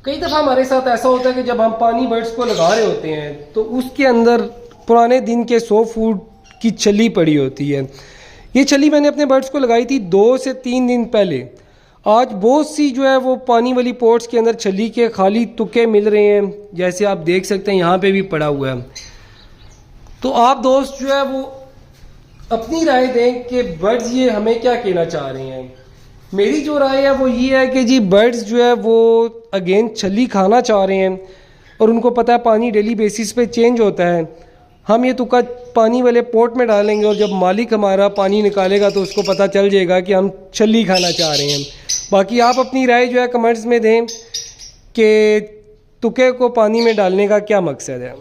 कई दफ़ा हमारे साथ ऐसा होता है कि जब हम पानी बर्ड्स को लगा रहे होते हैं तो उसके अंदर पुराने दिन के 100 फूट की छली पड़ी होती है। ये छली मैंने अपने बर्ड्स को लगाई थी 2 से 3 दिन पहले। आज बहुत सी जो है वो पानी वाली पोट्स के अंदर छली के खाली तुक्के मिल रहे हैं, जैसे आप देख सकते हैं यहाँ पे भी पड़ा हुआ है। तो आप दोस्त जो है वो अपनी राय दें कि बर्ड्स ये हमें क्या कहना चाह रहे हैं। मेरी जो राय है वो ये है कि जी बर्ड्स जो है वो अगेन छली खाना चाह रहे हैं और उनको पता है पानी डेली बेसिस पे चेंज होता है। हम ये तुक्का पानी वाले पोट में डालेंगे और जब मालिक हमारा पानी निकालेगा तो उसको पता चल जाएगा कि हम छली खाना चाह रहे हैं। बाकी आप अपनी राय जो है कमेंट्स में दें कि तुक्के को पानी में डालने का क्या मकसद है।